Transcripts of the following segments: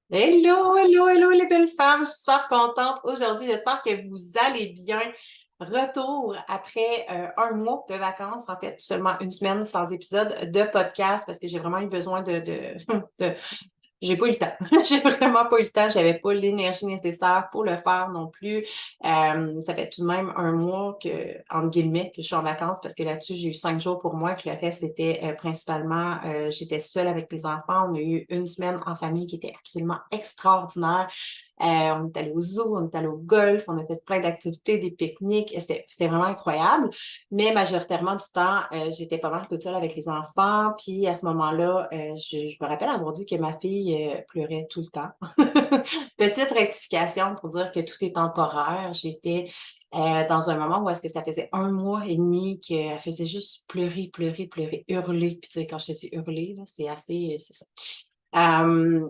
Hello, hello, hello les belles femmes, je suis super contente aujourd'hui. J'espère que vous allez bien. Retour après un mois de vacances, en fait, seulement une semaine sans épisode de podcast parce que j'ai vraiment eu besoin de j'ai pas eu le temps. J'ai vraiment pas eu le temps. J'avais pas l'énergie nécessaire pour le faire non plus. Ça fait tout de même un mois que, entre guillemets, que je suis en vacances parce que là-dessus, j'ai eu 5 jours pour moi, que le reste était principalement, j'étais seule avec mes enfants. On a eu une semaine en famille qui était absolument extraordinaire. On est allé au zoo, on est allé au golf, on a fait plein d'activités, des pique-niques. C'était vraiment incroyable. Mais majoritairement du temps, j'étais pas mal toute seule avec les enfants. Puis à ce moment-là, je me rappelle avoir dit que ma fille pleurait tout le temps. Petite rectification pour dire que tout est temporaire. J'étais dans un moment où est-ce que ça faisait un mois et demi qu'elle faisait juste pleurer, pleurer, pleurer, hurler. Puis tu sais, quand je te dis hurler, là, c'est assez, c'est ça. Euh,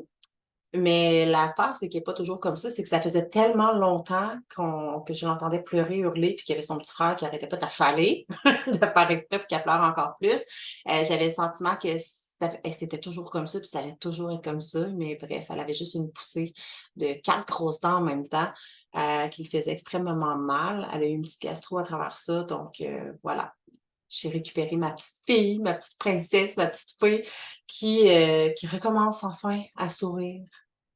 mais l'affaire, c'est qu'il n'est pas toujours comme ça. C'est que ça faisait tellement longtemps que je l'entendais pleurer, hurler, puis qu'il y avait son petit frère qui arrêtait pas de la chaler, de faire exprès, puis qu'elle pleure encore plus. J'avais le sentiment que c'était toujours comme ça, puis ça allait toujours être comme ça. Mais bref, elle avait juste une poussée de 4 grosses dents en même temps qui lui faisait extrêmement mal. Elle a eu une petite gastro à travers ça. Donc, voilà. J'ai récupéré ma petite fille, ma petite princesse, ma petite fille qui recommence enfin à sourire,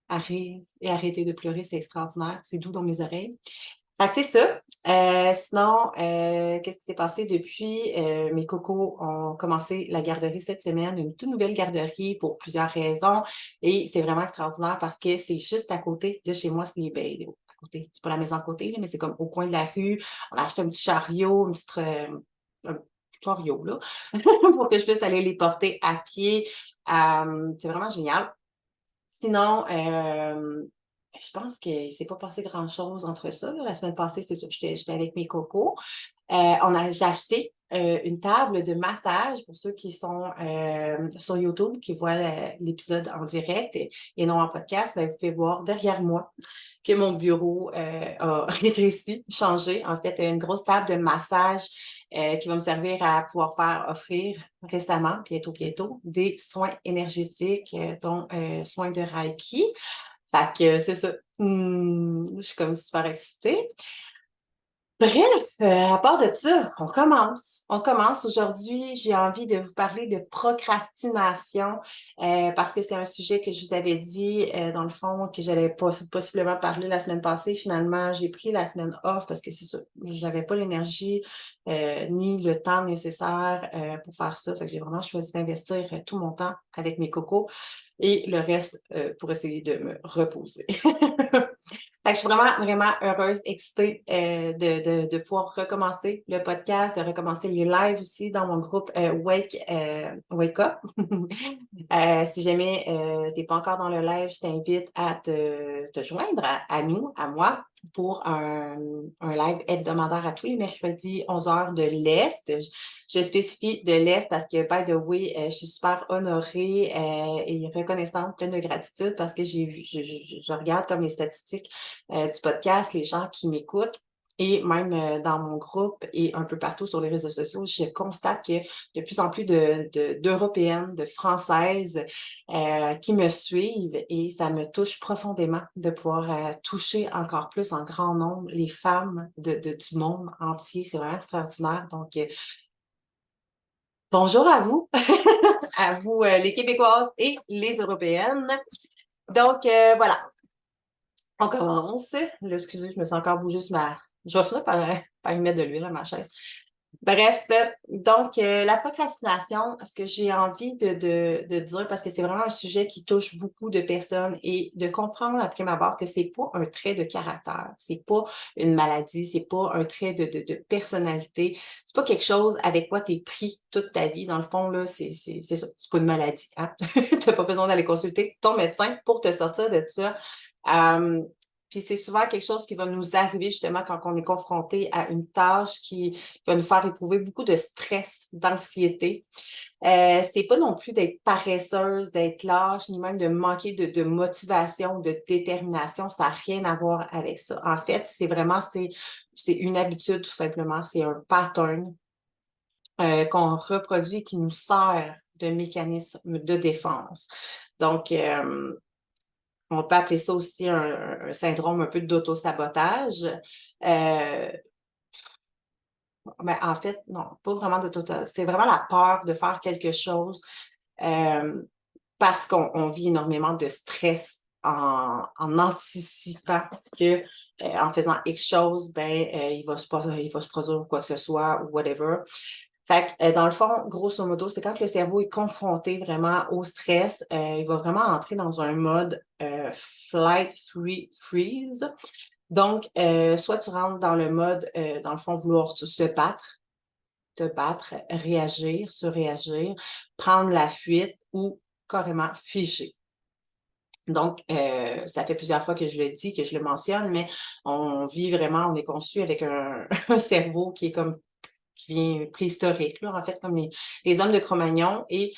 à rire et arrêter de pleurer, c'est extraordinaire, c'est doux dans mes oreilles. Fait que c'est ça. Sinon, qu'est-ce qui s'est passé depuis? Mes cocos ont commencé la garderie cette semaine, une toute nouvelle garderie pour plusieurs raisons. Et c'est vraiment extraordinaire parce que c'est juste à côté de chez moi. À côté. C'est pas la maison à côté, là, mais c'est comme au coin de la rue. On a acheté un petit chariot, un petit chariot, là, pour que je puisse aller les porter à pied. C'est vraiment génial. Sinon, je pense qu'il ne s'est pas passé grand-chose entre ça, là. La semaine passée, c'est sûr, j'étais avec mes cocos. J'ai acheté une table de massage pour ceux qui sont sur YouTube, qui voient l'épisode en direct et non en podcast. Ben, vous pouvez voir derrière moi que mon bureau a rétréci, changé. En fait, une grosse table de massage qui va me servir à pouvoir offrir récemment, bientôt, bientôt, des soins énergétiques, dont soins de Reiki. Fait que c'est ça. Je suis comme super excitée. Bref, à part de ça, on commence. On commence. Aujourd'hui, j'ai envie de vous parler de procrastination parce que c'est un sujet que je vous avais dit, dans le fond, que j'allais possiblement parler la semaine passée. Finalement, j'ai pris la semaine off parce que c'est ça, j'avais pas l'énergie ni le temps nécessaire pour faire ça. Fait que j'ai vraiment choisi d'investir tout mon temps avec mes cocos et le reste pour essayer de me reposer. Fait que je suis vraiment, vraiment heureuse, excitée de pouvoir recommencer le podcast, de recommencer les lives aussi dans mon groupe Wake Up. Si jamais tu n'es pas encore dans le live, je t'invite à te joindre à nous, à moi, pour un live hebdomadaire à tous les mercredis, 11 heures de l'Est. Je spécifie de l'Est parce que, by the way, je suis super honorée et reconnaissante, pleine de gratitude parce que j'ai vu, je regarde comme les statistiques du podcast, les gens qui m'écoutent. Et même dans mon groupe et un peu partout sur les réseaux sociaux, je constate que de plus en plus d'Européennes, de Françaises qui me suivent et ça me touche profondément de pouvoir toucher encore plus en grand nombre les femmes du monde entier. C'est vraiment extraordinaire. Donc, bonjour à vous les Québécoises et les Européennes. Donc, voilà, on commence. Là, excusez, je me suis encore bougé sur ma... Je vais finir par y mettre de l'huile à ma chaise. Bref, donc la procrastination, ce que j'ai envie de dire, parce que c'est vraiment un sujet qui touche beaucoup de personnes et de comprendre après ma barre que c'est pas un trait de caractère, c'est pas une maladie, c'est pas un trait de personnalité, c'est pas quelque chose avec quoi tu es pris toute ta vie. Dans le fond, là, c'est ça, c'est pas une maladie. Hein? T'as pas besoin d'aller consulter ton médecin pour te sortir de ça. Euh, puis c'est souvent quelque chose qui va nous arriver justement quand on est confronté à une tâche qui va nous faire éprouver beaucoup de stress, d'anxiété. C'est pas non plus d'être paresseuse, d'être lâche, ni même de manquer de motivation, de détermination. Ça n'a rien à voir avec ça. En fait, c'est une habitude tout simplement. C'est un pattern qu'on reproduit et qui nous sert de mécanisme de défense. Donc, On peut appeler ça aussi un syndrome un peu d'auto-sabotage. Euh, en fait, non, pas vraiment d'auto-sabotage. C'est vraiment la peur de faire quelque chose euh, parce qu'on vit énormément de stress en anticipant que en faisant X chose, il va se produire quoi que ce soit ou whatever. Fait que, dans le fond, grosso modo, c'est quand le cerveau est confronté vraiment au stress, il va vraiment entrer dans un mode flight, freeze. Donc, soit tu rentres dans le mode, dans le fond, vouloir te battre, réagir, surréagir, prendre la fuite ou carrément figer. Donc, ça fait plusieurs fois que je le dis, que je le mentionne, mais on vit vraiment, on est conçu avec un cerveau qui est comme qui vient préhistorique, là, en fait, comme les hommes de Cro-Magnon. Et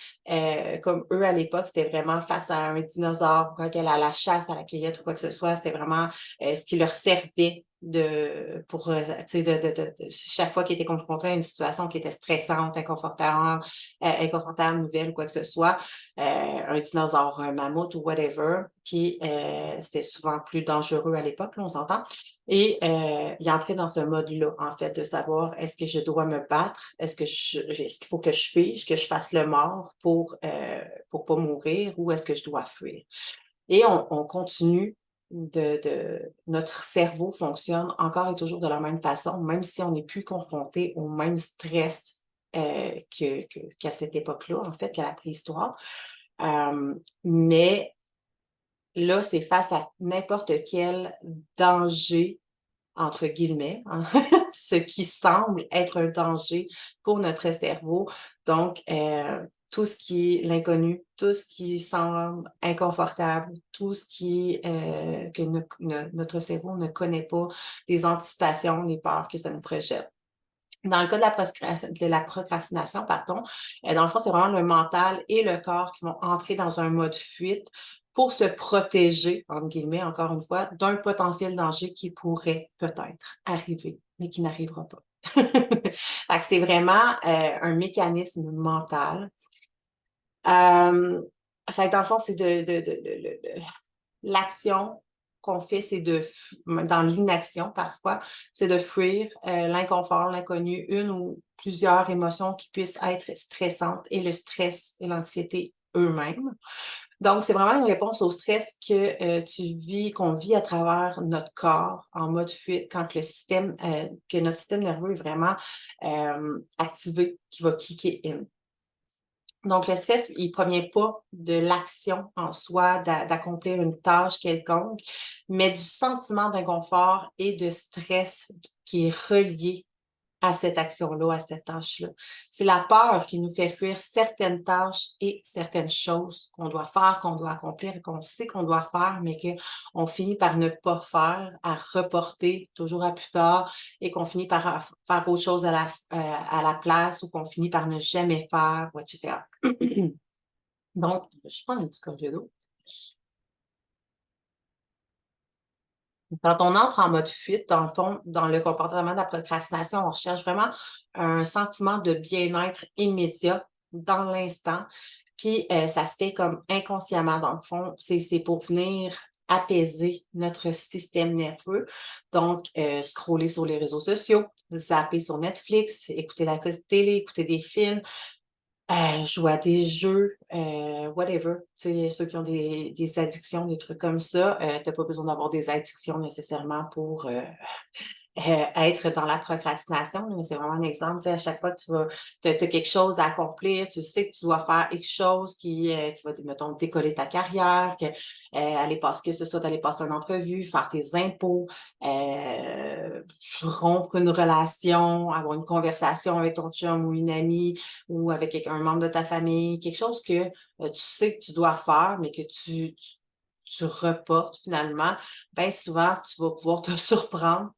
comme eux, à l'époque, c'était vraiment face à un dinosaure, quand elle a la chasse, à la cueillette ou quoi que ce soit, c'était vraiment ce qui leur servait pour, tu sais, chaque fois qu'ils étaient confrontés à une situation qui était stressante, inconfortable, nouvelle ou quoi que ce soit, un dinosaure, un mammouth ou whatever, c'était souvent plus dangereux à l'époque, là, on s'entend. Et il entrait dans ce mode-là, en fait, de savoir est-ce que je dois me battre, est-ce qu'il faut que je fige, que je fasse le mort pour pas mourir, ou est-ce que je dois fuir? Et on continue notre cerveau fonctionne encore et toujours de la même façon, même si on n'est plus confronté au même stress qu'à cette époque-là, en fait, qu'à la préhistoire. Mais là, c'est face à n'importe quel danger entre guillemets, hein, ce qui semble être un danger pour notre cerveau. Donc, tout ce qui est l'inconnu, tout ce qui semble inconfortable, tout ce que notre cerveau ne connaît pas, les anticipations, les peurs que ça nous projette. Dans le cas de la procrastination, pardon, dans le fond, c'est vraiment le mental et le corps qui vont entrer dans un mode fuite pour se protéger, entre guillemets, encore une fois, d'un potentiel danger qui pourrait peut-être arriver, mais qui n'arrivera pas. Fait que c'est vraiment un mécanisme mental. Fait que dans le fond, c'est l'action qu'on fait, c'est dans l'inaction parfois, c'est de fuir l'inconfort, l'inconnu, une ou plusieurs émotions qui puissent être stressantes et le stress et l'anxiété eux-mêmes. Donc, c'est vraiment une réponse au stress qu'on vit à travers notre corps en mode fuite quand que notre système nerveux est vraiment activé, qui va kicker in. Donc, le stress, il provient pas de l'action en soi, d'accomplir une tâche quelconque, mais du sentiment d'inconfort et de stress qui est relié à cette action-là, à cette tâche-là. C'est la peur qui nous fait fuir certaines tâches et certaines choses qu'on doit faire, qu'on doit accomplir, qu'on sait qu'on doit faire, mais qu'on finit par ne pas faire, à reporter toujours à plus tard et qu'on finit par faire autre chose à la place ou qu'on finit par ne jamais faire, etc. Donc, je prends un petit gorgée d'eau. Quand on entre en mode fuite, dans le fond, dans le comportement de la procrastination, on recherche vraiment un sentiment de bien-être immédiat dans l'instant. Puis, ça se fait comme inconsciemment, dans le fond. C'est pour venir apaiser notre système nerveux. Donc, scroller sur les réseaux sociaux, zapper sur Netflix, écouter la télé, écouter des films, jouer à des jeux, whatever. Tu sais, ceux qui ont des addictions, des trucs comme ça, tu pas besoin d'avoir des addictions nécessairement pour, être dans la procrastination, mais c'est vraiment un exemple, tu sais, à chaque fois que tu as quelque chose à accomplir, tu sais que tu dois faire quelque chose qui va, mettons, décoller ta carrière, aller passer, que ce soit aller passer une entrevue, faire tes impôts, rompre une relation, avoir une conversation avec ton chum ou une amie ou avec un membre de ta famille, quelque chose que tu sais que tu dois faire, mais que tu reportes finalement, bien souvent, tu vas pouvoir te surprendre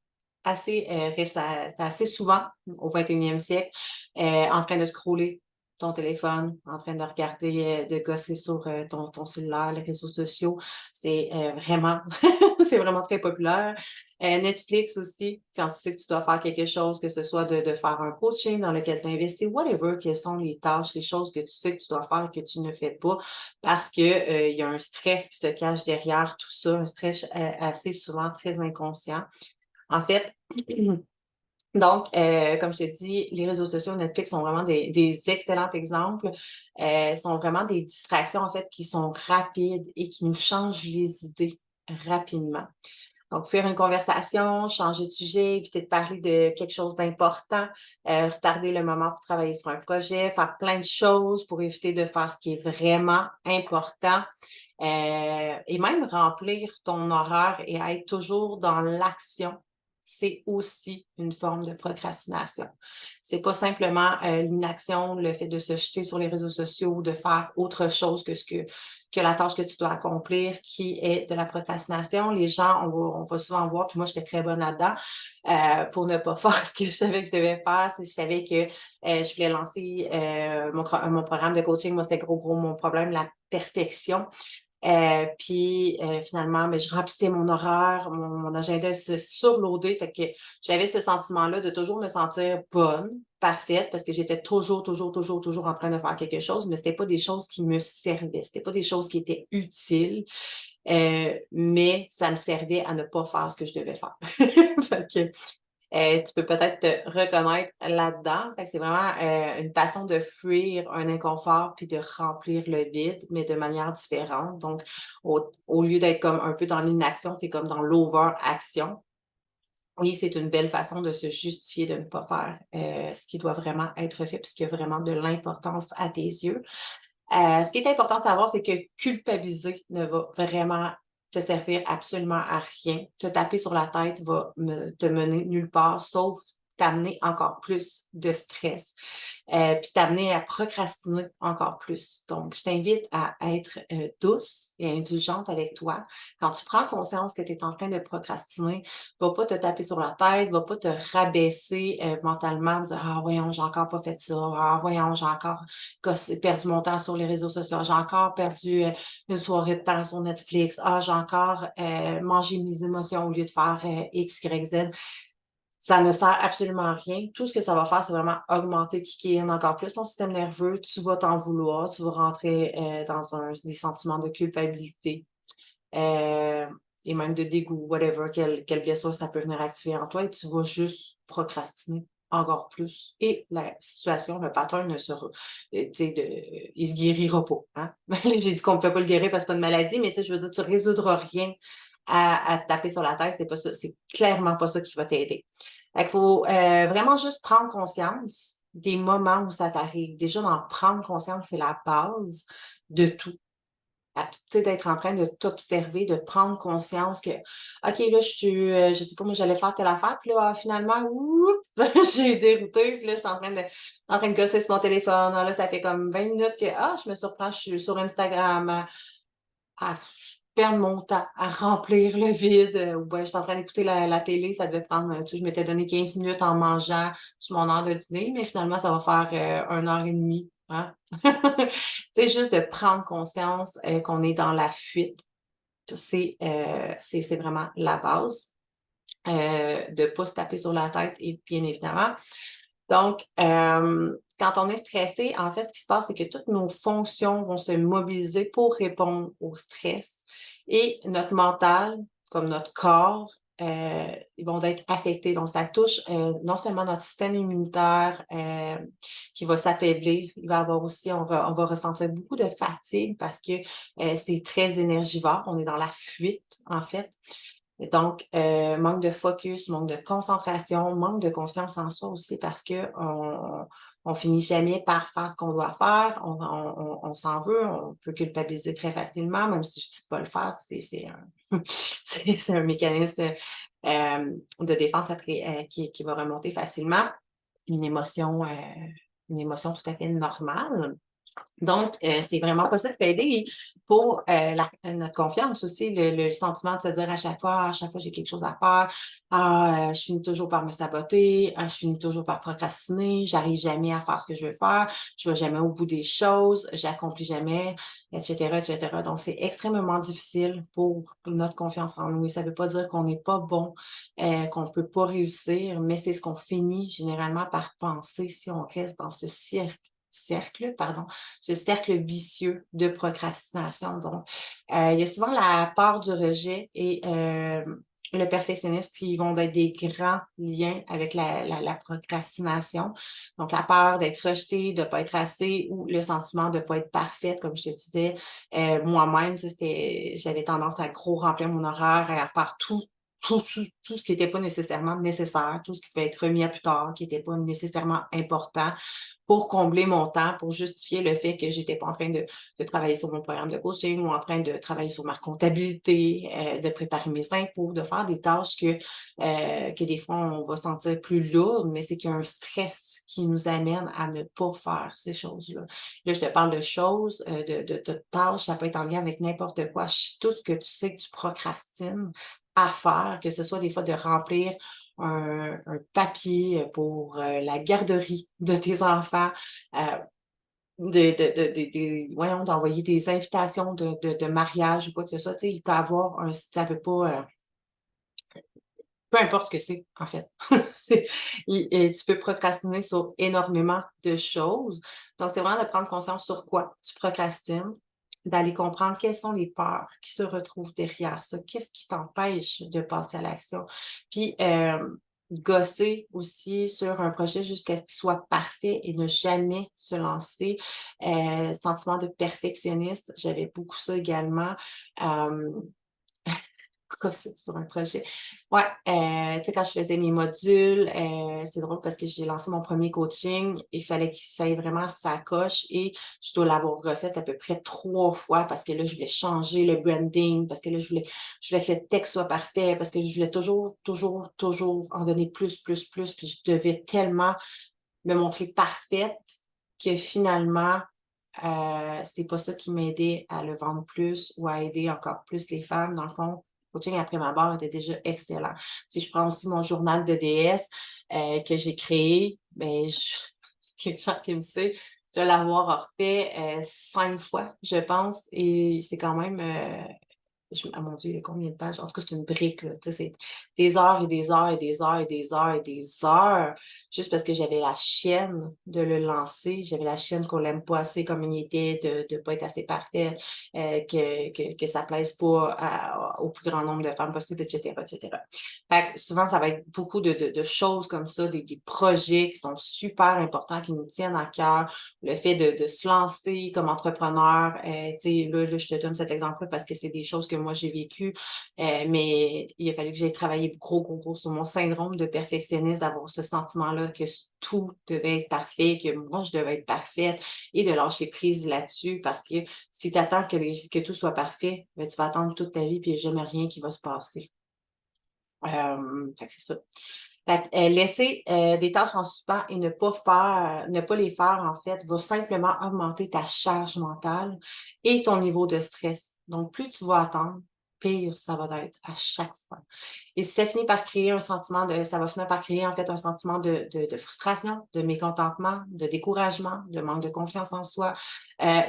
assez souvent au 21e siècle, en train de scroller ton téléphone, en train de regarder, de gosser sur, ton cellulaire, les réseaux sociaux. C'est, vraiment c'est vraiment très populaire. Netflix aussi, quand tu sais que tu dois faire quelque chose, que ce soit de faire un coaching dans lequel tu investis, whatever, quelles sont les tâches, les choses que tu sais que tu dois faire et que tu ne fais pas parce que, il y a un stress qui se cache derrière tout ça, un stress, assez souvent très inconscient. En fait, donc, comme je te dis, les réseaux sociaux, Netflix sont vraiment des excellents exemples. Sont vraiment des distractions, en fait, qui sont rapides et qui nous changent les idées rapidement. Donc, faire une conversation, changer de sujet, éviter de parler de quelque chose d'important, retarder le moment pour travailler sur un projet, faire plein de choses pour éviter de faire ce qui est vraiment important, et même remplir ton horaire et être toujours dans l'action, c'est aussi une forme de procrastination. C'est pas simplement, l'inaction, le fait de se jeter sur les réseaux sociaux ou de faire autre chose que que la tâche que tu dois accomplir qui est de la procrastination. Les gens, on va souvent voir, puis moi, j'étais très bonne là-dedans, pour ne pas faire ce que je savais que je devais faire. Si je savais que je voulais lancer mon programme de coaching, moi, c'était gros mon problème, la perfection. Puis finalement, mais je remplissais mon horaire, mon agenda se surloadé, fait que j'avais ce sentiment-là de toujours me sentir bonne, parfaite, parce que j'étais toujours en train de faire quelque chose, mais c'était pas des choses qui me servaient, c'était pas des choses qui étaient utiles, mais ça me servait à ne pas faire ce que je devais faire. Fait que tu peux peut-être te reconnaître là-dedans. Fait que c'est vraiment, une façon de fuir un inconfort puis de remplir le vide, mais de manière différente. Donc, au lieu d'être comme un peu dans l'inaction, tu es comme dans l'overaction. Et c'est une belle façon de se justifier de ne pas faire, ce qui doit vraiment être fait puis ce qui a vraiment de l'importance à tes yeux. Ce qui est important de savoir, c'est que culpabiliser ne va vraiment te servir absolument à rien. Te taper sur la tête va te mener nulle part, sauf t'amener encore plus de stress, puis t'amener à procrastiner encore plus. Donc, je t'invite à être douce et indulgente avec toi. Quand tu prends conscience que tu es en train de procrastiner, va pas te taper sur la tête, va pas te rabaisser mentalement, dire ah voyons, j'ai encore pas fait ça, ah voyons, j'ai encore perdu mon temps sur les réseaux sociaux. J'ai encore perdu une soirée de temps sur Netflix. Ah, j'ai encore mangé mes émotions au lieu de faire X, Y, Z. Ça ne sert absolument à rien. Tout ce que ça va faire, c'est vraiment augmenter, kicker in encore plus ton système nerveux. Tu vas t'en vouloir, tu vas rentrer dans des sentiments de culpabilité euh, et même de dégoût, whatever, quelle blessure ça peut venir activer en toi et tu vas juste procrastiner encore plus. Et la situation, le pattern ne sera, tu sais, il se guérira pas, hein. J'ai dit qu'on ne peut pas le guérir parce que c'est pas une maladie, mais tu sais, je veux dire, tu résoudras rien à te taper sur la tête, c'est pas ça, c'est clairement pas ça qui va t'aider. Fait qu'il faut vraiment juste prendre conscience des moments où ça t'arrive. Déjà, d'en prendre conscience, c'est la base de tout. Tu sais, d'être en train de t'observer, de prendre conscience que, OK, là, je sais pas, moi, j'allais faire telle affaire, puis là, finalement, oups, j'ai dérouté, puis là, je suis en train de gosser sur mon téléphone. Ah, là, ça fait comme 20 minutes que, je me surprends, je suis sur Instagram à perdre mon temps, à remplir le vide, ou ben, j'étais en train d'écouter la télé, ça devait prendre, tu sais, je m'étais donné 15 minutes en mangeant sur mon heure de dîner, mais finalement, ça va faire 1 heure et demie, hein. Tu sais, juste de prendre conscience, qu'on est dans la fuite, c'est vraiment la base, de pas se taper sur la tête et bien évidemment. Donc, quand on est stressé, en fait, ce qui se passe, c'est que toutes nos fonctions vont se mobiliser pour répondre au stress et notre mental, comme notre corps, ils vont être affectés. Donc, ça touche, non seulement notre système immunitaire, qui va s'affaiblir, il va avoir aussi on va ressentir beaucoup de fatigue parce que, c'est très énergivore. On est dans la fuite, en fait. Et donc, manque de focus, manque de concentration, manque de confiance en soi aussi parce qu'on finit jamais par faire ce qu'on doit faire. On s'en veut, on peut culpabiliser très facilement, même si je dis de pas le faire, c'est un c'est un mécanisme, de défense après, qui va remonter facilement. Une émotion, une émotion tout à fait normale. Donc, c'est vraiment pas ça qui peut aider. Et pour notre confiance aussi, le sentiment de se dire à chaque fois j'ai quelque chose à faire, je finis toujours par me saboter, je finis toujours par procrastiner, j'arrive jamais à faire ce que je veux faire, je vais jamais au bout des choses, j'accomplis jamais, etc., etc. Donc, c'est extrêmement difficile pour notre confiance en nous. Et ça veut pas dire qu'on n'est pas bon, qu'on peut pas réussir, mais c'est ce qu'on finit généralement par penser si on reste dans ce ce cercle vicieux de procrastination. Donc, il y a souvent la peur du rejet et le perfectionniste qui vont être des grands liens avec la procrastination. Donc, la peur d'être rejetée, de ne pas être assez ou le sentiment de ne pas être parfaite, comme je te disais. Moi-même, j'avais tendance à gros remplir mon horaire et à faire tout ce qui n'était pas nécessairement nécessaire, tout ce qui pouvait être remis à plus tard, qui n'était pas nécessairement important pour combler mon temps, pour justifier le fait que j'étais pas en train de travailler sur mon programme de coaching ou en train de travailler sur ma comptabilité, de préparer mes impôts, de faire des tâches que des fois on va sentir plus lourdes, mais c'est qu'il y a un stress qui nous amène à ne pas faire ces choses-là. Là, je te parle de choses, de tâches, ça peut être en lien avec n'importe quoi. Tout ce que tu sais que tu procrastines à faire, que ce soit des fois de remplir un papier pour la garderie de tes enfants, euh, voyons, d'envoyer des invitations de mariage ou quoi que ce soit. Tu sais, il peut avoir un, si ça veut pas, peu importe ce que c'est, en fait. Et tu peux procrastiner sur énormément de choses. Donc, c'est vraiment de prendre conscience sur quoi tu procrastines, d'aller comprendre quelles sont les peurs qui se retrouvent derrière ça. Qu'est-ce qui t'empêche de passer à l'action? Puis, gosser aussi sur un projet jusqu'à ce qu'il soit parfait et ne jamais se lancer. Sentiment de perfectionniste, j'avais beaucoup ça également. Euh, Gosser sur un projet. Ouais, tu sais, quand je faisais mes modules, c'est drôle parce que j'ai lancé mon premier coaching, il fallait que ça aille vraiment sa coche et je dois l'avoir refait à peu près 3 fois parce que là, je voulais changer le branding, parce que là, je voulais que le texte soit parfait, parce que je voulais toujours en donner plus, puis je devais tellement me montrer parfaite que finalement, c'est pas ça qui m'aidait à le vendre plus ou à aider encore plus les femmes. Dans le fond, le coaching après ma barre était déjà excellent. Si je prends aussi mon journal de déesse que j'ai créé, ben, c'est quelque chose qui me sait, je dois l'avoir refait 5 fois, je pense, et c'est quand même ah mon Dieu, il y a combien de pages? En tout cas, c'est une brique, là. Tu sais, c'est des heures et des heures et des heures et des heures et des heures, juste parce que j'avais la chienne de le lancer. J'avais la chienne qu'on l'aime pas assez comme il était, de pas être assez parfait, que ça plaise pas au plus grand nombre de femmes possible, etc., etc. Fait que souvent, ça va être beaucoup de choses comme ça, des projets qui sont super importants, qui nous tiennent à cœur. Le fait de se lancer comme entrepreneur, tu sais, là, je te donne cet exemple-là parce que c'est des choses que moi j'ai vécues, mais il a fallu que j'aie travaillé gros sur mon syndrome de perfectionniste, d'avoir ce sentiment-là que tout devait être parfait, que moi je devais être parfaite et de lâcher prise là-dessus parce que si tu attends que tout soit parfait, ben, tu vas attendre toute ta vie puis il n'y a jamais rien qui va se passer. Fait que c'est ça. Fait que, laisser, des tâches en suspens et ne pas les faire, en fait, va simplement augmenter ta charge mentale et ton niveau de stress. Donc, plus tu vas attendre, pire ça va être à chaque fois. Et si ça finit par créer un sentiment de ça va finir par créer, en fait, un sentiment de frustration, de mécontentement, de découragement, de manque de confiance en soi,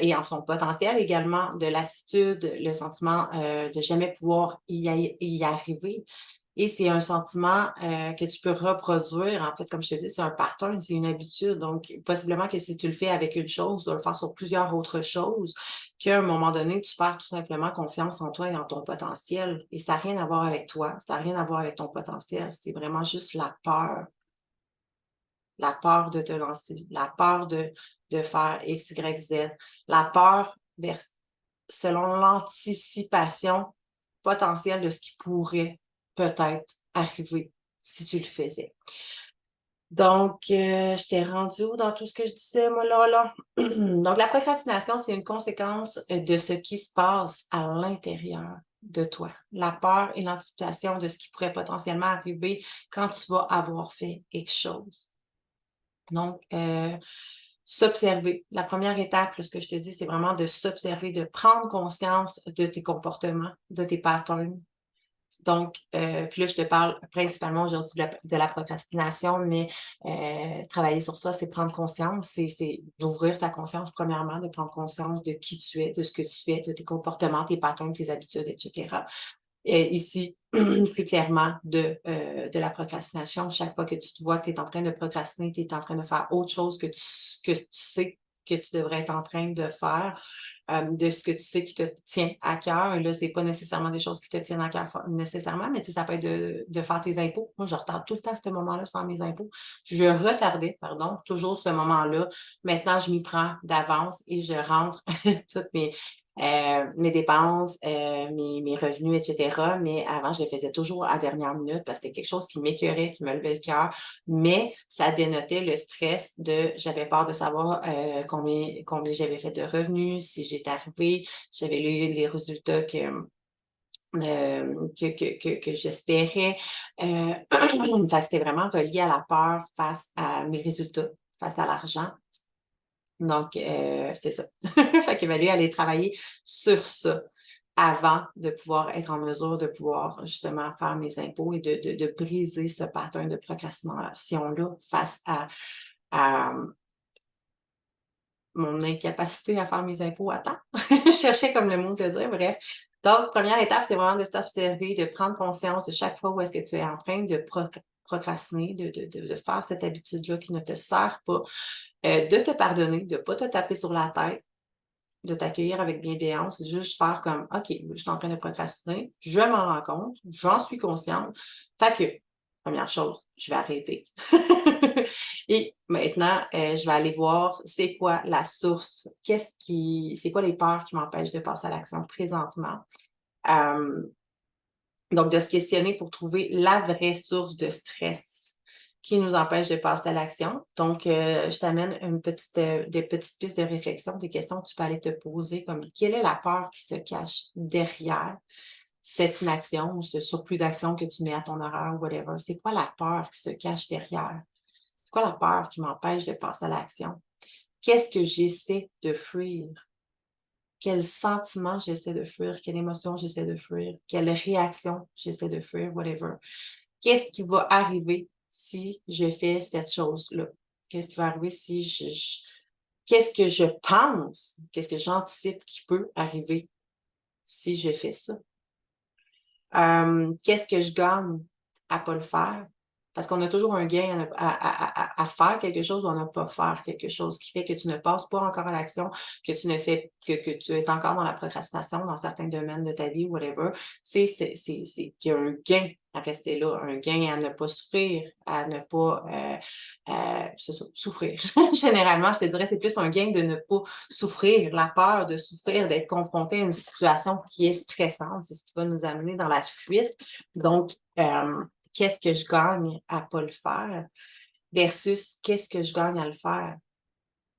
et en son potentiel également, de lassitude, le sentiment, de jamais pouvoir y arriver. Et c'est un sentiment, que tu peux reproduire. En fait, comme je te dis, c'est un pattern, c'est une habitude. Donc, possiblement que si tu le fais avec une chose, tu vas le faire sur plusieurs autres choses, qu'à un moment donné, tu perds tout simplement confiance en toi et en ton potentiel. Et ça n'a rien à voir avec toi, ça n'a rien à voir avec ton potentiel. C'est vraiment juste la peur de te lancer, la peur de faire X, Y, Z, la peur selon l'anticipation potentielle de ce qui pourrait peut-être arriver si tu le faisais. Donc, je t'ai rendu où dans tout ce que je disais, moi, là? Donc, la procrastination, c'est une conséquence de ce qui se passe à l'intérieur de toi. La peur et l'anticipation de ce qui pourrait potentiellement arriver quand tu vas avoir fait quelque chose. Donc, s'observer. La première étape, là, ce que je te dis, c'est vraiment de s'observer, de prendre conscience de tes comportements, de tes patterns. Donc, puis là, je te parle principalement aujourd'hui de la procrastination, mais travailler sur soi, c'est prendre conscience, c'est d'ouvrir sa conscience, premièrement, de prendre conscience de qui tu es, de ce que tu fais, de tes comportements, tes patterns, tes habitudes, etc. Et ici, plus clairement, de la procrastination. Chaque fois que tu te vois que tu es en train de procrastiner, tu es en train de faire autre chose que tu sais que tu devrais être en train de faire, de ce que tu sais qui te tient à cœur. Et là, c'est pas nécessairement des choses qui te tiennent à cœur nécessairement, mais tu sais, ça peut être de faire tes impôts. Moi, je retarde tout le temps ce moment-là de faire mes impôts. Je retardais, pardon, toujours ce moment-là. Maintenant, je m'y prends d'avance et je rentre toutes mes dépenses, mes revenus, etc. Mais avant, je le faisais toujours à dernière minute parce que c'était quelque chose qui m'écœurait, qui me levait le cœur. Mais ça dénotait le stress j'avais peur de savoir combien j'avais fait de revenus, si j'étais arrivée, si j'avais eu les résultats que j'espérais. Fait que c'était vraiment relié à la peur face à mes résultats, face à l'argent. Donc, c'est ça. Fait qu'il va fallu aller travailler sur ça avant de pouvoir être en mesure de pouvoir justement faire mes impôts et de briser ce pattern de procrastination-là face à mon incapacité à faire mes impôts à temps. Je cherchais comme le mot de dire, bref. Donc, première étape, c'est vraiment de s'observer, de prendre conscience de chaque fois où est-ce que tu es en train de procrastiner, de faire cette habitude-là qui ne te sert pas, de te pardonner, de ne pas te taper sur la tête, de t'accueillir avec bienveillance, juste faire comme, OK, je suis en train de procrastiner, je m'en rends compte, j'en suis consciente. Fait que, première chose, je vais arrêter. Et maintenant, je vais aller voir c'est quoi la source, c'est quoi les peurs qui m'empêchent de passer à l'action présentement. Donc, de se questionner pour trouver la vraie source de stress qui nous empêche de passer à l'action. Donc, je t'amène des petites pistes de réflexion, des questions que tu peux aller te poser, comme quelle est la peur qui se cache derrière cette inaction ou ce surplus d'action que tu mets à ton horaire ou whatever? C'est quoi la peur qui se cache derrière? C'est quoi la peur qui m'empêche de passer à l'action? Qu'est-ce que j'essaie de fuir? Quel sentiment j'essaie de fuir? Quelle émotion j'essaie de fuir? Quelle réaction j'essaie de fuir? Whatever. Qu'est-ce qui va arriver si je fais cette chose-là? Qu'est-ce qui va arriver si qu'est-ce que je pense? Qu'est-ce que j'anticipe qui peut arriver si je fais ça? Qu'est-ce que je gagne à pas le faire? Parce qu'on a toujours un gain à faire quelque chose ou à ne pas faire quelque chose, ce qui fait que tu ne passes pas encore à l'action, que que tu es encore dans la procrastination dans certains domaines de ta vie, whatever. C'est qu'il y a un gain à rester là, un gain à ne pas souffrir, à ne pas c'est ça, souffrir. Généralement, je te dirais, c'est plus un gain de ne pas souffrir, la peur de souffrir, d'être confronté à une situation qui est stressante, c'est ce qui va nous amener dans la fuite. Donc, qu'est-ce que je gagne à pas le faire versus qu'est-ce que je gagne à le faire?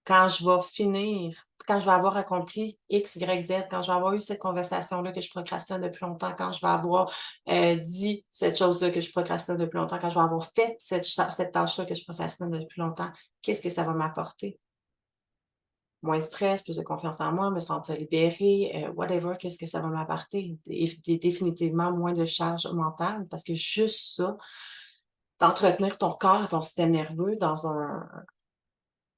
Quand je vais finir, quand je vais avoir accompli X, Y, Z, quand je vais avoir eu cette conversation-là que je procrastine depuis longtemps, quand je vais avoir dit cette chose-là que je procrastine depuis longtemps, quand je vais avoir fait cette tâche-là que je procrastine depuis longtemps, qu'est-ce que ça va m'apporter? Moins de stress, plus de confiance en moi, me sentir libérée, whatever, qu'est-ce que ça va m'apporter? Définitivement moins de charge mentale parce que juste ça, d'entretenir ton corps et ton système nerveux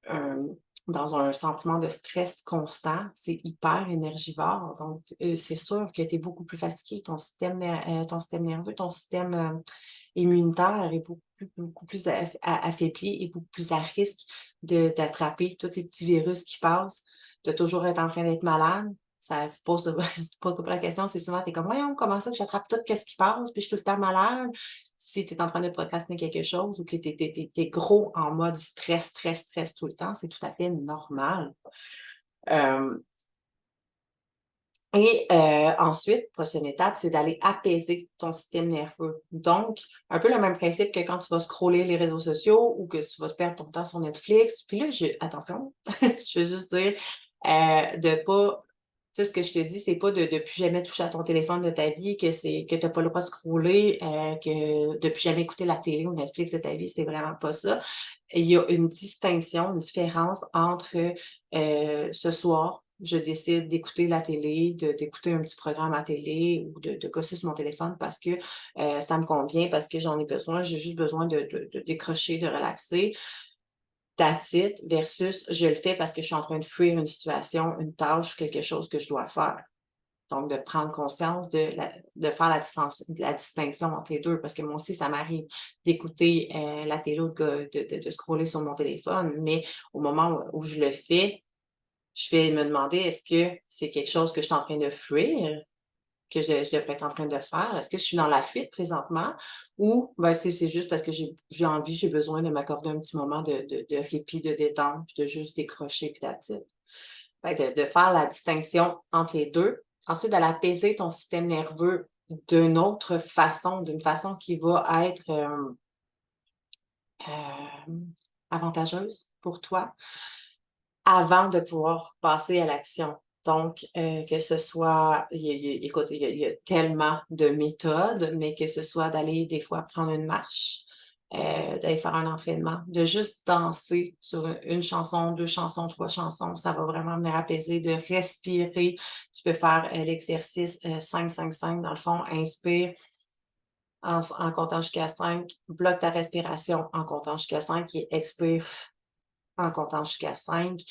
un dans un sentiment de stress constant, c'est hyper énergivore. Donc, c'est sûr que tu es beaucoup plus fatigué, ton système nerveux, ton système, immunitaire est beaucoup plus affaibli et beaucoup plus à risque d'attraper tous ces petits virus qui passent, de toujours être en train d'être malade. Ça pose pas la question, c'est souvent tu es comme: «Voyons, comment ça que j'attrape tout qu'est-ce qui passe, puis je suis tout le temps malade?» Si tu es en train de procrastiner quelque chose ou que tu es gros en mode stress, stress, stress tout le temps, c'est tout à fait normal. Hem ensuite, prochaine étape, c'est d'aller apaiser ton système nerveux. Donc, un peu le même principe que quand tu vas scroller les réseaux sociaux ou que tu vas te perdre ton temps sur Netflix. Puis là, attention, je veux juste dire, de pas Tu sais, ce que je te dis, c'est pas de plus jamais toucher à ton téléphone de ta vie, que t'as pas le droit de scroller, que de plus jamais écouter la télé ou Netflix de ta vie, c'est vraiment pas ça. Il y a une distinction, une différence entre, ce soir, je décide d'écouter la télé, d'écouter un petit programme à télé ou de gosser sur mon téléphone parce que, ça me convient, parce que j'en ai besoin, j'ai juste besoin de décrocher, de relaxer. That's it, versus je le fais parce que je suis en train de fuir une situation, une tâche, quelque chose que je dois faire. Donc, de prendre conscience de faire la distinction entre les 2 parce que moi aussi, ça m'arrive d'écouter, la télé ou de scroller sur mon téléphone, mais au moment où je le fais, je vais me demander: «Est-ce que c'est quelque chose que je suis en train de fuir?» Que je devrais être en train de faire? Est-ce que je suis dans la fuite présentement ou ben, c'est juste parce que j'ai envie, j'ai besoin de m'accorder un petit moment de répit, de détente, puis de juste décrocher, puis that's it. Fait que de faire la distinction entre les 2. Ensuite, d'aller apaiser ton système nerveux d'une autre façon, d'une façon qui va être, avantageuse pour toi. Avant de pouvoir passer à l'action. Donc, que ce soit écoute, il y a tellement de méthodes, mais que ce soit d'aller des fois prendre une marche, d'aller faire un entraînement, de juste danser sur une chanson, 2 chansons, 3 chansons, ça va vraiment venir apaiser, de respirer. Tu peux faire, l'exercice, 5-5-5 dans le fond, inspire en comptant jusqu'à 5, bloque ta respiration en comptant jusqu'à 5 et expire en comptant jusqu'à 5.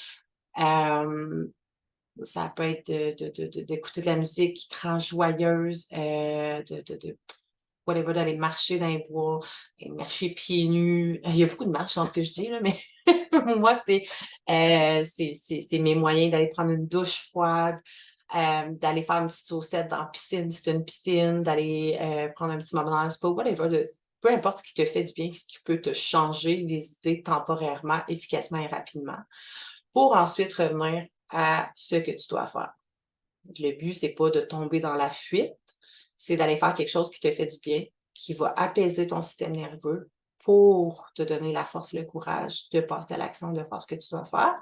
Hem, Ça peut être d'écouter de la musique qui te rend joyeuse, de whatever, d'aller marcher dans les bois, et marcher pieds nus. Il y a beaucoup de marches dans ce que je dis là, mais moi, c'est mes moyens d'aller prendre une douche froide, d'aller faire une petite saucette dans la piscine, si tu une piscine, d'aller, prendre un petit moment dans le spa, whatever, peu importe ce qui te fait du bien, ce qui peut te changer les idées temporairement, efficacement et rapidement, pour ensuite revenir à ce que tu dois faire. Le but, c'est pas de tomber dans la fuite, c'est d'aller faire quelque chose qui te fait du bien, qui va apaiser ton système nerveux pour te donner la force, le courage de passer à l'action, de faire ce que tu dois faire.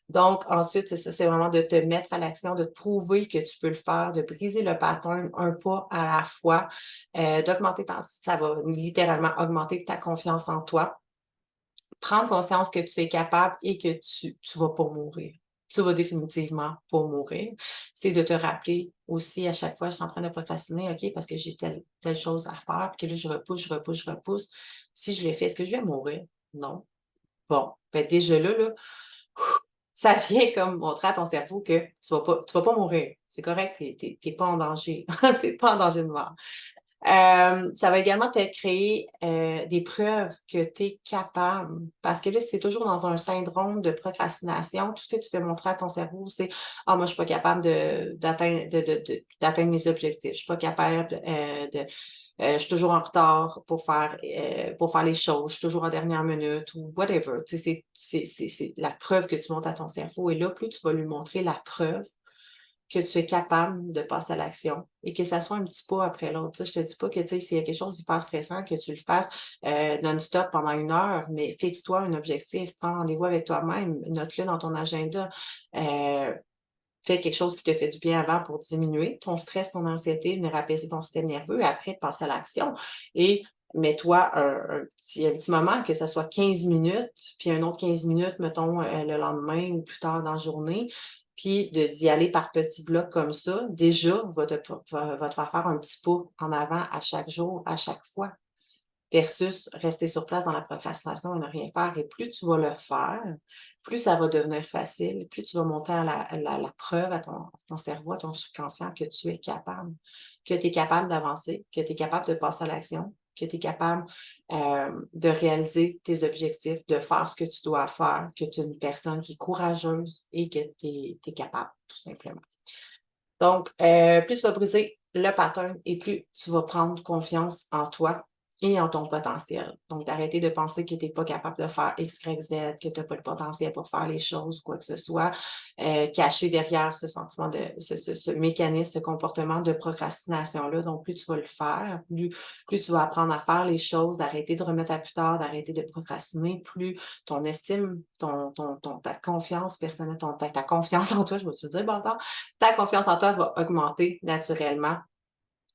Donc ensuite, c'est ça, c'est vraiment de te mettre à l'action, de prouver que tu peux le faire, de briser le pattern un pas à la fois, d'augmenter ça va littéralement augmenter ta confiance en toi. Prendre conscience que tu es capable et que tu vas pas mourir. Tu vas définitivement pas mourir. C'est de te rappeler aussi à chaque fois, je suis en train de procrastiner, OK, parce que j'ai telle chose à faire, puis que là, je repousse, je repousse, je repousse. Si je le fais, est-ce que je vais mourir? Non. Bon, ben déjà là, ça vient comme montrer à ton cerveau que tu vas pas mourir. C'est correct, tu es pas en danger. Tu es pas en danger de mort. Ça va également te créer, des preuves que tu es capable. Parce que là, si tu es toujours dans un syndrome de procrastination, tout ce que tu fais montrer à ton cerveau, c'est: «Ah moi, je suis pas capable d'atteindre mes objectifs. Je suis pas capable, je suis toujours en retard pour faire les choses. Je suis toujours en dernière minute» ou whatever. Tu sais, c'est la preuve que tu montres à ton cerveau et là, plus tu vas lui montrer la preuve que tu es capable de passer à l'action et que ça soit un petit pas après l'autre. Tu sais, je te dis pas que, tu sais, s'il y a quelque chose d'hyper stressant, que tu le fasses, non-stop pendant 1 heure, mais fixe-toi un objectif, prends rendez-vous avec toi-même, note-le dans ton agenda. Heu, Fais quelque chose qui te fait du bien avant pour diminuer ton stress, ton anxiété, venir apaiser ton système nerveux et après passe à l'action et mets-toi un petit moment, que ça soit 15 minutes, puis un autre 15 minutes, mettons, le lendemain ou plus tard dans la journée, puis d'y aller par petits blocs comme ça, déjà va te faire un petit pas en avant à chaque jour, à chaque fois. Versus rester sur place dans la procrastination et ne rien faire et plus tu vas le faire, plus ça va devenir facile, plus tu vas monter à la preuve à ton cerveau, à ton subconscient que tu es capable, que tu es capable d'avancer, que tu es capable de passer à l'action, que tu es capable, de réaliser tes objectifs, de faire ce que tu dois faire, que tu es une personne qui est courageuse et que tu es capable, tout simplement. Donc, plus tu vas briser le pattern et plus tu vas prendre confiance en toi et en ton potentiel. Donc, d'arrêter de penser que tu n'es pas capable de faire X, Y, Z, que tu n'as pas le potentiel pour faire les choses, quoi que ce soit, caché derrière ce sentiment de ce mécanisme, ce comportement de procrastination-là. Donc, plus tu vas le faire, plus tu vas apprendre à faire les choses, d'arrêter de remettre à plus tard, d'arrêter de procrastiner, plus ton estime, ta confiance personnelle, ta confiance en toi, je vais te dire, bon, ta confiance en toi va augmenter naturellement,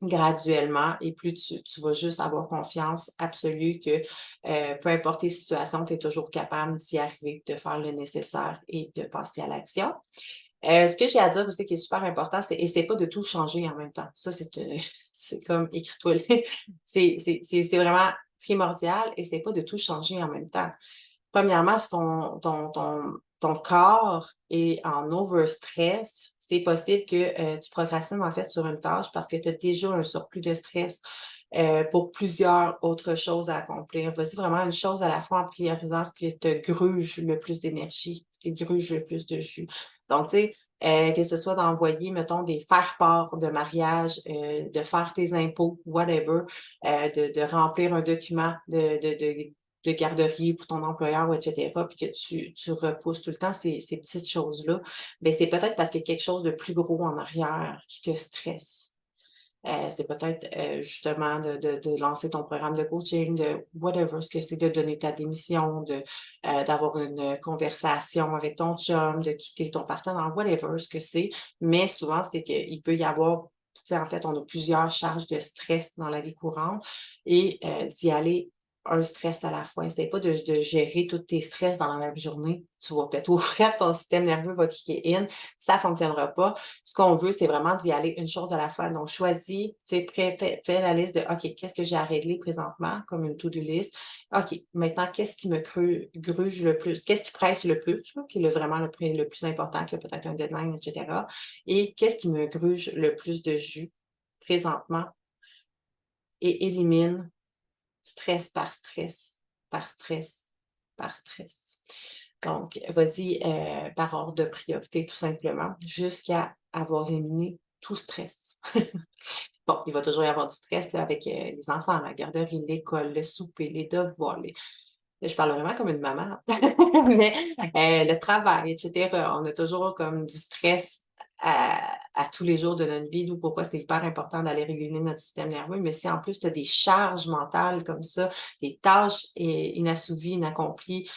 graduellement, et plus tu vas juste avoir confiance absolue que peu importe tes situations, tu es toujours capable d'y arriver, de faire le nécessaire et de passer à l'action. Ce que j'ai à dire aussi qui est super important, c'est essaie pas de tout changer en même temps. Ça, c'est comme écris-toi là. C'est vraiment primordial. Essaie pas de tout changer en même temps. Premièrement, si ton corps est en overstress, c'est possible que tu procrastines en fait sur une tâche parce que tu as déjà un surplus de stress pour plusieurs autres choses à accomplir. Vas-y vraiment une chose à la fois en priorisant ce qui te gruge le plus d'énergie, ce qui te gruge le plus de jus. Donc, tu sais, que ce soit d'envoyer, mettons, des faire-part de mariage, de faire tes impôts, whatever, de remplir un document de garderie pour ton employeur, et cetera, puis que tu repousses tout le temps ces petites choses-là, ben c'est peut-être parce qu'il y a quelque chose de plus gros en arrière qui te stresse. C'est peut-être, justement de lancer ton programme de coaching, de whatever ce que c'est, de donner ta démission, d'avoir une conversation avec ton chum, de quitter ton partenaire, whatever ce que c'est. Mais souvent, c'est qu'il peut y avoir, tu sais, en fait, on a plusieurs charges de stress dans la vie courante, et d'y aller un stress à la fois. Essaye pas de gérer tous tes stress dans la même journée. Tu vas péter aux frettes, ton système nerveux va kicker in, ça fonctionnera pas. Ce qu'on veut, c'est vraiment d'y aller une chose à la fois. Donc, choisis, tu sais, fais la liste de OK, qu'est-ce que j'ai à régler présentement, comme une to-do list. OK, maintenant, qu'est-ce qui me gruge le plus? Qu'est-ce qui presse le plus, là, qui est vraiment le plus important, qui a peut-être un deadline, etc. Et qu'est-ce qui me gruge le plus de jus présentement, et élimine stress par stress, par stress, par stress. Donc, vas-y par ordre de priorité, tout simplement, jusqu'à avoir éliminé tout stress. Bon, il va toujours y avoir du stress là, avec les enfants, la garderie, l'école, le souper, les devoirs. Là, je parle vraiment comme une maman, mais le travail, etc. On a toujours comme du stress à tous les jours de notre vie, d'où pourquoi c'est hyper important d'aller réguler notre système nerveux. Mais si en plus tu as des charges mentales comme ça, des tâches inassouvies, inaccomplies,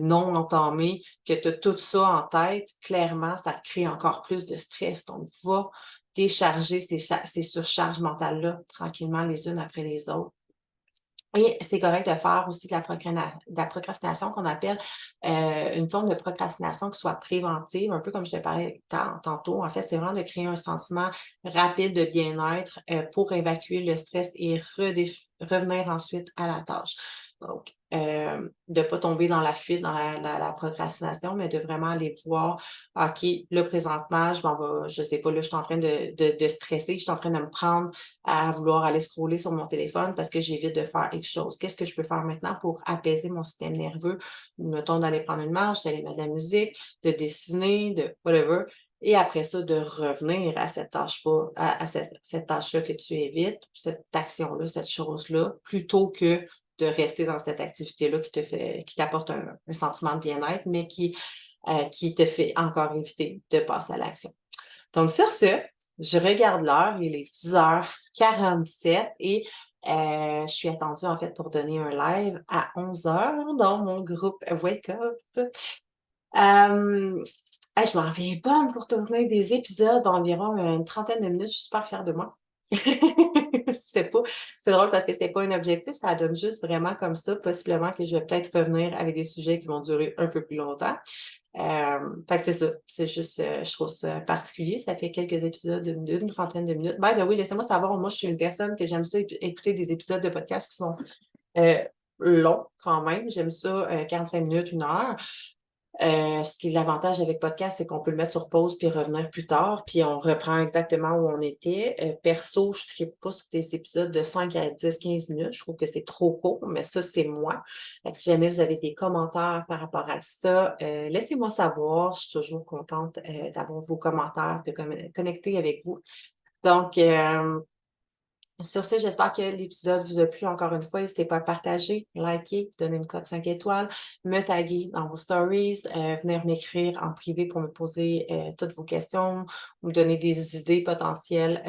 non entamées, que tu as tout ça en tête, clairement, ça te crée encore plus de stress. Donc, va décharger ces surcharges mentales-là tranquillement les unes après les autres. Et c'est correct de faire aussi de la procrastination qu'on appelle une forme de procrastination qui soit préventive, un peu comme je te parlais tantôt. En fait, c'est vraiment de créer un sentiment rapide de bien-être pour évacuer le stress et revenir ensuite à la tâche. Donc, de ne pas tomber dans la fuite, dans la procrastination, mais de vraiment aller voir, OK, là, présentement, je sais pas, là, je suis en train de stresser, je suis en train de me prendre à vouloir aller scroller sur mon téléphone parce que j'évite de faire quelque chose. Qu'est-ce que je peux faire maintenant pour apaiser mon système nerveux? Mettons d'aller prendre une marche, d'aller mettre de la musique, de dessiner, de whatever. Et après ça, de revenir à cette tâche pas, à cette tâche-là que tu évites, cette action-là, cette chose-là, plutôt que de rester dans cette activité-là qui t'apporte un sentiment de bien-être, mais qui te fait encore éviter de passer à l'action. Donc, sur ce, je regarde l'heure, il est 10h47, et je suis attendue en fait pour donner un live à 11h dans mon groupe Wake Up. Je m'en reviens bonne pour tourner des épisodes d'environ une trentaine de minutes. Je suis super fière de moi. C'était pas, c'est drôle parce que c'était pas un objectif, ça donne juste vraiment comme ça. Possiblement que je vais peut-être revenir avec des sujets qui vont durer un peu plus longtemps. Fait que c'est ça. C'est juste, je trouve ça particulier. Ça fait quelques épisodes d'une trentaine de minutes. By the way, laissez-moi savoir. Moi, je suis une personne que j'aime ça écouter des épisodes de podcast qui sont longs quand même. J'aime ça 45 minutes, 1 heure. Ce qui est l'avantage avec podcast, c'est qu'on peut le mettre sur pause puis revenir plus tard, puis on reprend exactement où on était. Perso, je ne tripe pas sur des épisodes de 5 à 10, 15 minutes. Je trouve que c'est trop court, mais ça, c'est moi. Fait que si jamais vous avez des commentaires par rapport à ça, laissez-moi savoir. Je suis toujours contente d'avoir vos commentaires, de connecter avec vous. Donc, Sur ce, j'espère que l'épisode vous a plu. Encore une fois, n'hésitez pas à partager, liker, donner une cote 5 étoiles, me taguer dans vos stories, venir m'écrire en privé pour me poser toutes vos questions, ou me donner des idées potentielles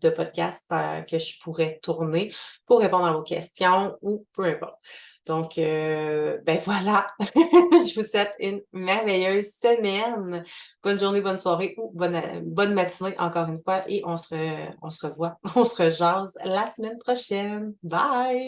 de podcasts que je pourrais tourner pour répondre à vos questions ou peu importe. Donc, ben voilà, je vous souhaite une merveilleuse semaine. Bonne journée, bonne soirée ou bonne matinée encore une fois et on se revoit, on se rejase la semaine prochaine. Bye!